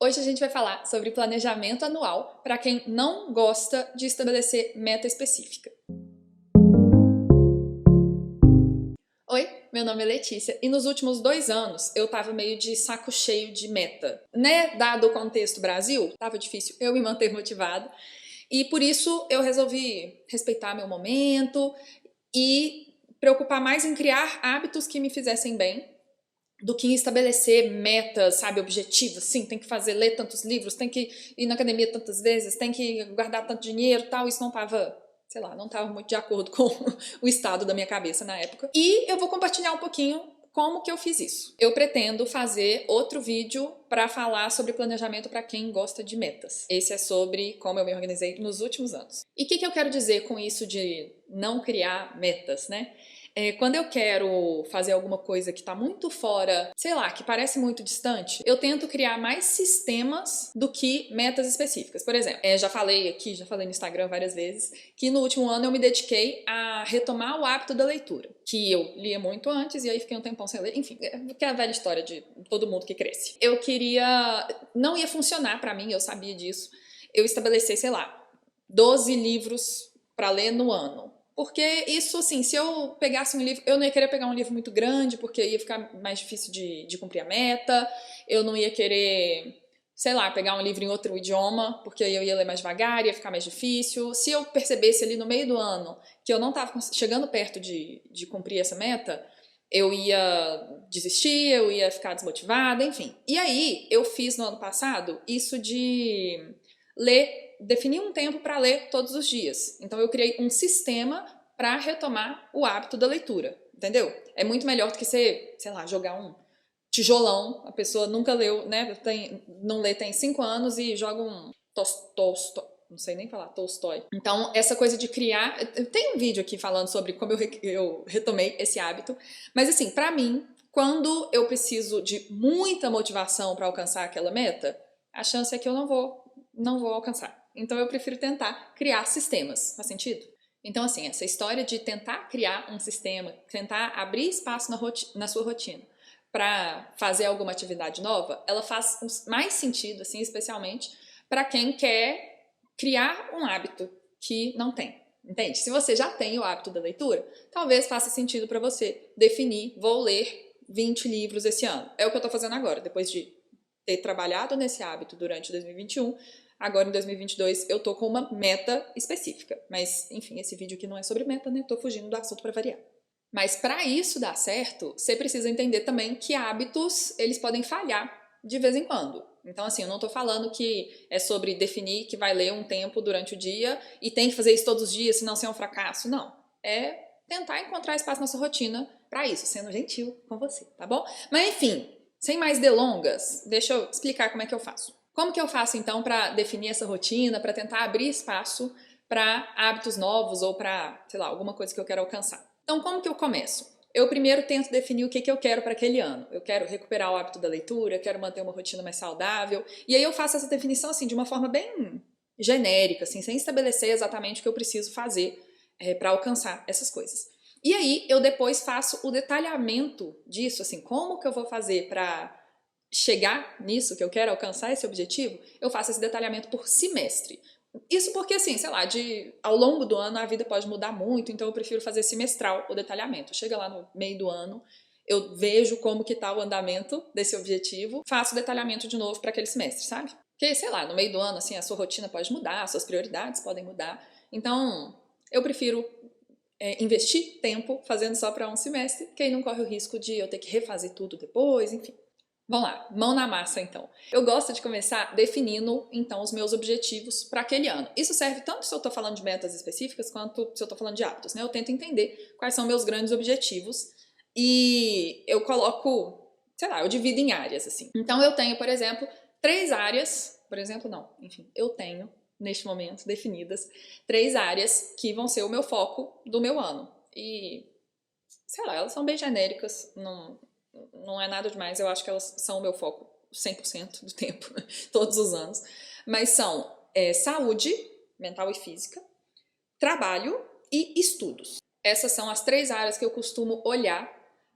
Hoje a gente vai falar sobre planejamento anual para quem não gosta de estabelecer meta específica. Oi, meu nome é Letícia e nos últimos 2 anos eu tava meio de saco cheio de meta. Né, dado o contexto Brasil, tava difícil eu me manter motivado e por isso eu resolvi respeitar meu momento e preocupar mais em criar hábitos que me fizessem bem do que em estabelecer metas, sabe, objetivos, sim, tem que fazer, ler tantos livros, tem que ir na academia tantas vezes, tem que guardar tanto dinheiro, tal, isso não tava, sei lá, não tava muito de acordo com o estado da minha cabeça na época. E eu vou compartilhar um pouquinho como que eu fiz isso. Eu pretendo fazer outro vídeo para falar sobre planejamento para quem gosta de metas. Esse é sobre como eu me organizei nos últimos anos. E o que eu quero dizer com isso de não criar metas, né? Quando eu quero fazer alguma coisa que tá muito fora, sei lá, que parece muito distante, eu tento criar mais sistemas do que metas específicas. Por exemplo, já falei no Instagram várias vezes, que no último ano eu me dediquei a retomar o hábito da leitura, que eu lia muito antes e aí fiquei um tempão sem ler. Enfim, que é a velha história de todo mundo que cresce. Não ia funcionar pra mim, eu sabia disso, eu estabelecer, sei lá, 12 livros pra ler no ano. Porque isso, assim, se eu pegasse um livro, eu não ia querer pegar um livro muito grande, porque ia ficar mais difícil de cumprir a meta, eu não ia querer, sei lá, pegar um livro em outro idioma, porque eu ia ler mais devagar, ia ficar mais difícil. Se eu percebesse ali no meio do ano que eu não estava chegando perto de cumprir essa meta, eu ia desistir, eu ia ficar desmotivada, enfim. E aí, eu fiz no ano passado isso de definir um tempo para ler todos os dias. Então eu criei um sistema para retomar o hábito da leitura, entendeu? É muito melhor do que você, sei lá, jogar um tijolão, a pessoa nunca leu, né? Não lê tem 5 anos e joga um Tolstói, não sei nem falar, Tolstói. Então, essa coisa de criar... Tem um vídeo aqui falando sobre como eu retomei esse hábito, mas assim, para mim, quando eu preciso de muita motivação para alcançar aquela meta, a chance é que eu não vou alcançar. Então eu prefiro tentar criar sistemas. Faz sentido? Então, assim, essa história de tentar criar um sistema, tentar abrir espaço na sua rotina para fazer alguma atividade nova, ela faz mais sentido, assim, especialmente para quem quer criar um hábito que não tem. Entende? Se você já tem o hábito da leitura, talvez faça sentido para você definir, vou ler 20 livros esse ano. É o que eu tô fazendo agora, depois de ter trabalhado nesse hábito durante 2021, agora em 2022 eu tô com uma meta específica. Mas, enfim, esse vídeo aqui não é sobre meta, né? Tô fugindo do assunto para variar. Mas para isso dar certo, você precisa entender também que hábitos, eles podem falhar de vez em quando. Então, assim, eu não tô falando que é sobre definir que vai ler um tempo durante o dia e tem que fazer isso todos os dias, senão você é um fracasso. Não. É tentar encontrar espaço na sua rotina para isso, sendo gentil com você, tá bom? Mas, enfim, sem mais delongas, deixa eu explicar como é que eu faço. Como que eu faço, então, para definir essa rotina, para tentar abrir espaço para hábitos novos ou para, sei lá, alguma coisa que eu quero alcançar? Então, como que eu começo? Eu primeiro tento definir o que eu quero para aquele ano. Eu quero recuperar o hábito da leitura, eu quero manter uma rotina mais saudável. E aí eu faço essa definição, assim, de uma forma bem genérica, assim, sem estabelecer exatamente o que eu preciso fazer para alcançar essas coisas. E aí eu depois faço o detalhamento disso, assim, como que eu vou fazer para chegar nisso que eu quero, alcançar esse objetivo, eu faço esse detalhamento por semestre. Isso porque, assim, sei lá, ao longo do ano a vida pode mudar muito, então eu prefiro fazer semestral o detalhamento. Chega lá no meio do ano, eu vejo como que tá o andamento desse objetivo, faço o detalhamento de novo para aquele semestre, sabe? Porque, sei lá, no meio do ano, assim, a sua rotina pode mudar, as suas prioridades podem mudar. Então, eu prefiro investir tempo fazendo só para um semestre, que aí não corre o risco de eu ter que refazer tudo depois, enfim. Vamos lá, mão na massa então. Eu gosto de começar definindo então os meus objetivos para aquele ano. Isso serve tanto se eu estou falando de metas específicas quanto se eu estou falando de hábitos, né? Eu tento entender quais são meus grandes objetivos e eu coloco, sei lá, eu divido em áreas assim. Então eu tenho, por exemplo, 3 áreas, eu tenho neste momento definidas 3 áreas que vão ser o meu foco do meu ano. E, sei lá, elas são bem genéricas, não é nada demais, eu acho que elas são o meu foco 100% do tempo, todos os anos. Mas são saúde mental e física, trabalho e estudos. Essas são as 3 áreas que eu costumo olhar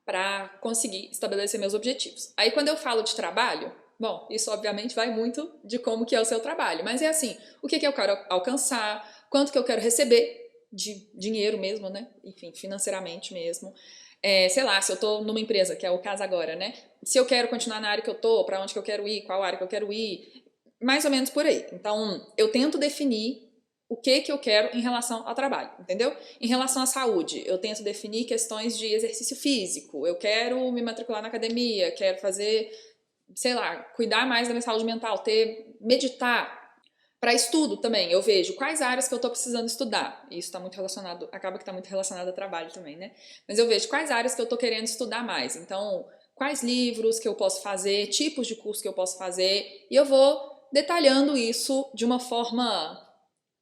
para conseguir estabelecer meus objetivos. Aí quando eu falo de trabalho, Bom, isso obviamente vai muito de como que é o seu trabalho, mas é assim, o que que eu quero alcançar, quanto que eu quero receber de dinheiro mesmo, né? Enfim, financeiramente mesmo. Sei lá, se eu tô numa empresa, que é o caso agora, né? Se eu quero continuar na área que eu tô, pra onde que eu quero ir, qual área que eu quero ir, mais ou menos por aí. Então, eu tento definir o que que eu quero em relação ao trabalho, entendeu? Em relação à saúde, eu tento definir questões de exercício físico, eu quero me matricular na academia, quero fazer, sei lá, cuidar mais da minha saúde mental, meditar. Para estudo também, eu vejo quais áreas que eu estou precisando estudar. E isso está muito relacionado, acaba que está muito relacionado ao trabalho também, né? Mas eu vejo quais áreas que eu estou querendo estudar mais. Então, quais livros que eu posso fazer, tipos de curso que eu posso fazer, e eu vou detalhando isso de uma forma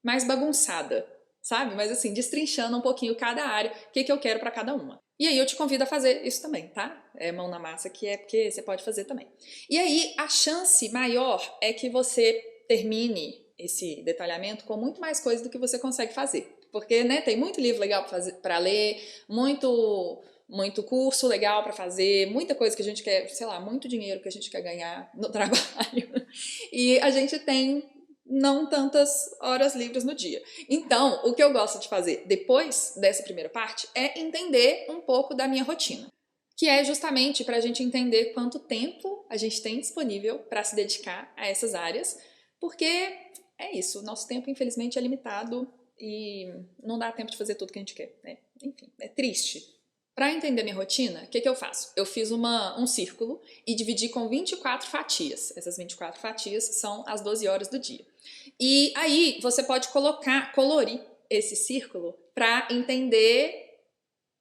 mais bagunçada, sabe? Mas assim, destrinchando um pouquinho cada área, o que que eu quero para cada uma. E aí eu te convido a fazer isso também, tá? É mão na massa que é porque você pode fazer também. E aí a chance maior é que você termine esse detalhamento com muito mais coisa do que você consegue fazer. Porque, né, tem muito livro legal para ler, muito curso legal para fazer, muita coisa que a gente quer, sei lá, muito dinheiro que a gente quer ganhar no trabalho. E a gente tem não tantas horas livres no dia. Então, o que eu gosto de fazer depois dessa primeira parte é entender um pouco da minha rotina, que é justamente para a gente entender quanto tempo a gente tem disponível para se dedicar a essas áreas, porque é isso, nosso tempo infelizmente é limitado e não dá tempo de fazer tudo que a gente quer, né? Enfim, é triste. Para entender minha rotina, o que eu faço? Eu fiz um círculo e dividi com 24 fatias. Essas 24 fatias são as 12 horas do dia. E aí você pode colorir esse círculo para entender,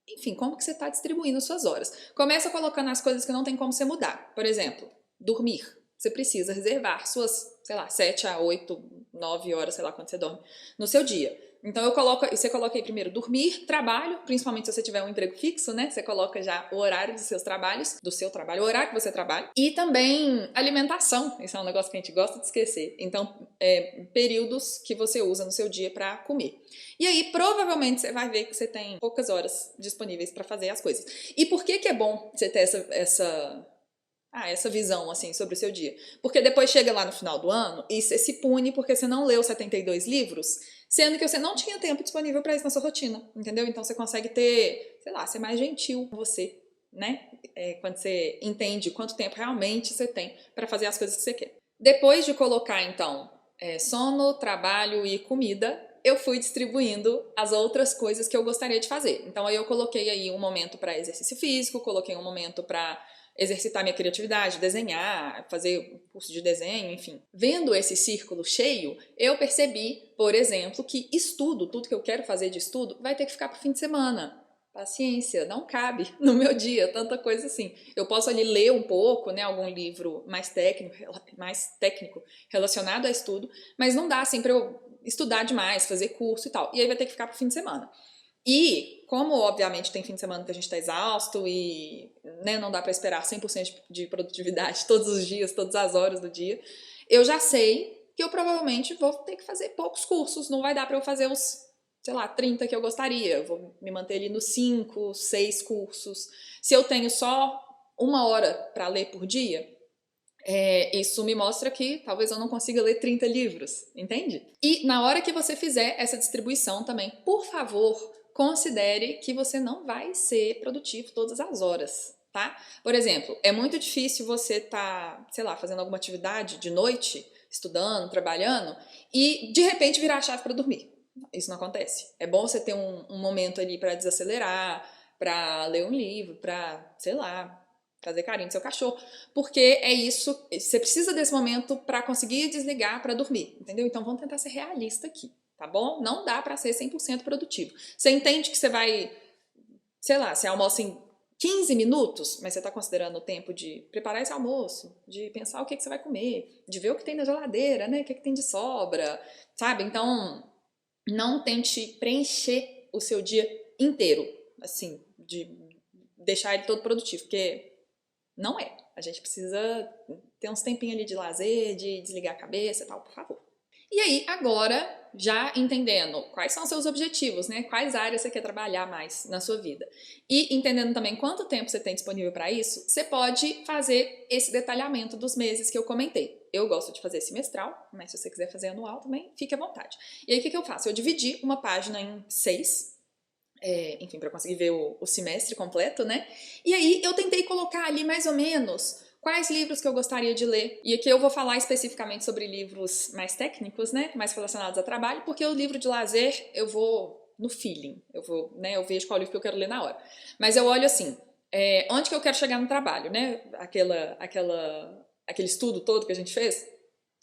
enfim, como que você está distribuindo suas horas. Começa colocando as coisas que não tem como você mudar. Por exemplo, dormir. Você precisa reservar suas, sei lá, 7 a 8, 9 horas, sei lá quanto você dorme, no seu dia. Então você coloca aí primeiro dormir, trabalho, principalmente se você tiver um emprego fixo, né? Você coloca já o horário dos seus trabalhos, do seu trabalho, o horário que você trabalha. E também alimentação, isso é um negócio que a gente gosta de esquecer. Então, períodos que você usa no seu dia para comer. E aí, provavelmente, você vai ver que você tem poucas horas disponíveis para fazer as coisas. E por que que é bom você ter essa visão, assim, sobre o seu dia? Porque depois chega lá no final do ano e você se pune porque você não leu 72 livros, sendo que você não tinha tempo disponível para isso na sua rotina, entendeu? Então você consegue ter, sei lá, ser mais gentil com você, né? Quando você entende quanto tempo realmente você tem para fazer as coisas que você quer. Depois de colocar, então, sono, trabalho e comida, eu fui distribuindo as outras coisas que eu gostaria de fazer. Então aí eu coloquei aí um momento para exercício físico, coloquei um momento para exercitar minha criatividade, desenhar, fazer curso de desenho, enfim. Vendo esse círculo cheio, eu percebi, por exemplo, que estudo, tudo que eu quero fazer de estudo, vai ter que ficar para o fim de semana. Paciência, não cabe no meu dia tanta coisa assim. Eu posso ali ler um pouco, né, algum livro mais técnico relacionado a estudo, mas não dá assim para eu estudar demais, fazer curso e tal. E aí vai ter que ficar para o fim de semana. E, como obviamente tem fim de semana que a gente está exausto e, né, não dá para esperar 100% de produtividade todos os dias, todas as horas do dia, eu já sei que eu provavelmente vou ter que fazer poucos cursos, não vai dar para eu fazer os, sei lá, 30 que eu gostaria, eu vou me manter ali nos 5, 6 cursos. Se eu tenho só uma hora para ler por dia, isso me mostra que talvez eu não consiga ler 30 livros, entende? E na hora que você fizer essa distribuição também, por favor, considere que você não vai ser produtivo todas as horas, tá? Por exemplo, é muito difícil você estar, sei lá, fazendo alguma atividade de noite, estudando, trabalhando, e de repente virar a chave para dormir. Isso não acontece. É bom você ter um momento ali para desacelerar, para ler um livro, para, sei lá, fazer carinho no seu cachorro, porque é isso, você precisa desse momento para conseguir desligar para dormir, entendeu? Então vamos tentar ser realista aqui, tá bom? Não dá para ser 100% produtivo. Você entende que você vai, sei lá, você almoça em 15 minutos, mas você está considerando o tempo de preparar esse almoço, de pensar o que você vai comer, de ver o que tem na geladeira, né? O que tem de sobra, sabe? Então, não tente preencher o seu dia inteiro, assim, de deixar ele todo produtivo, porque não é. A gente precisa ter uns tempinhos ali de lazer, de desligar a cabeça e tal, por favor. E aí, agora, já entendendo quais são os seus objetivos, né? Quais áreas você quer trabalhar mais na sua vida. E entendendo também quanto tempo você tem disponível para isso, você pode fazer esse detalhamento dos meses que eu comentei. Eu gosto de fazer semestral, mas se você quiser fazer anual também, fique à vontade. E aí, o que eu faço? Eu dividi uma página em 6, enfim, para conseguir ver o semestre completo, né? E aí eu tentei colocar ali mais ou menos quais livros que eu gostaria de ler. E aqui eu vou falar especificamente sobre livros mais técnicos, né? Mais relacionados a trabalho, porque o livro de lazer eu vou no feeling. Eu vou, né? Eu vejo qual livro que eu quero ler na hora. Mas eu olho assim, onde que eu quero chegar no trabalho, né? Aquele estudo todo que a gente fez.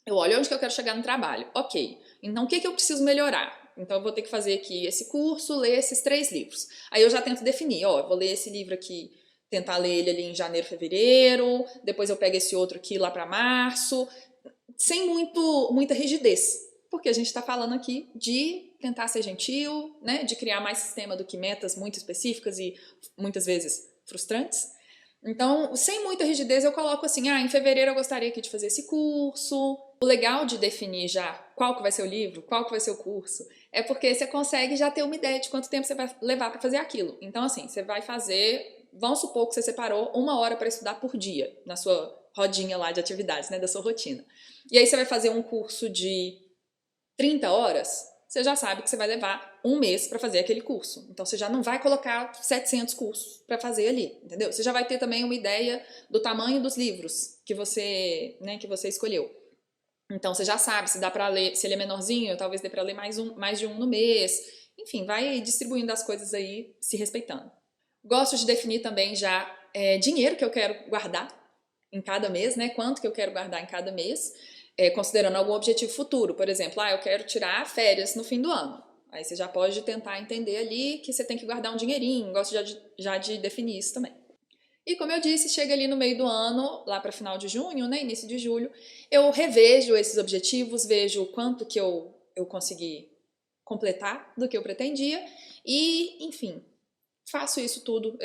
Eu olho onde que eu quero chegar no trabalho. Ok, então o que que eu preciso melhorar? Então eu vou ter que fazer aqui esse curso, ler esses 3 livros. Aí eu já tento definir, ó, eu vou ler esse livro aqui, tentar ler ele ali em janeiro, fevereiro, depois eu pego esse outro aqui lá para março, sem muita rigidez, porque a gente está falando aqui de tentar ser gentil, né, de criar mais sistema do que metas muito específicas e muitas vezes frustrantes. Então, sem muita rigidez, eu coloco assim, em fevereiro eu gostaria aqui de fazer esse curso. O legal de definir já qual que vai ser o livro, qual que vai ser o curso, é porque você consegue já ter uma ideia de quanto tempo você vai levar para fazer aquilo. Então, assim, você vai fazer, vamos supor que você separou 1 hora para estudar por dia, na sua rodinha lá de atividades, né, da sua rotina. E aí você vai fazer um curso de 30 horas, você já sabe que você vai levar 1 mês para fazer aquele curso. Então você já não vai colocar 700 cursos para fazer ali, entendeu? Você já vai ter também uma ideia do tamanho dos livros que você escolheu. Então você já sabe se dá para ler, se ele é menorzinho, talvez dê para ler mais de um no mês. Enfim, vai distribuindo as coisas aí, se respeitando. Gosto de definir também já dinheiro que eu quero guardar em cada mês, né? Quanto que eu quero guardar em cada mês, considerando algum objetivo futuro. Por exemplo, eu quero tirar férias no fim do ano. Aí você já pode tentar entender ali que você tem que guardar um dinheirinho. Gosto já de definir isso também. E como eu disse, chega ali no meio do ano, lá para final de junho, né, início de julho, eu revejo esses objetivos, vejo o quanto que eu consegui completar do que eu pretendia e, enfim, faço isso tudo,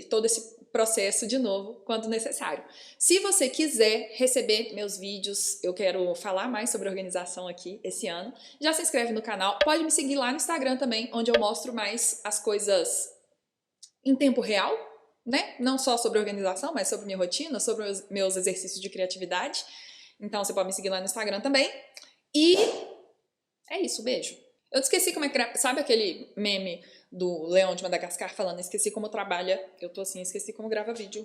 todo esse processo de novo quando necessário. Se você quiser receber meus vídeos, eu quero falar mais sobre organização aqui esse ano, já se inscreve no canal, pode me seguir lá no Instagram também, onde eu mostro mais as coisas em tempo real, né? Não só sobre organização, mas sobre minha rotina, sobre os meus exercícios de criatividade. Então você pode me seguir lá no Instagram também. E é isso, beijo. Eu esqueci como é que... Sabe aquele meme do Leão de Madagascar falando esqueci como trabalha? Eu tô assim, esqueci como grava vídeo.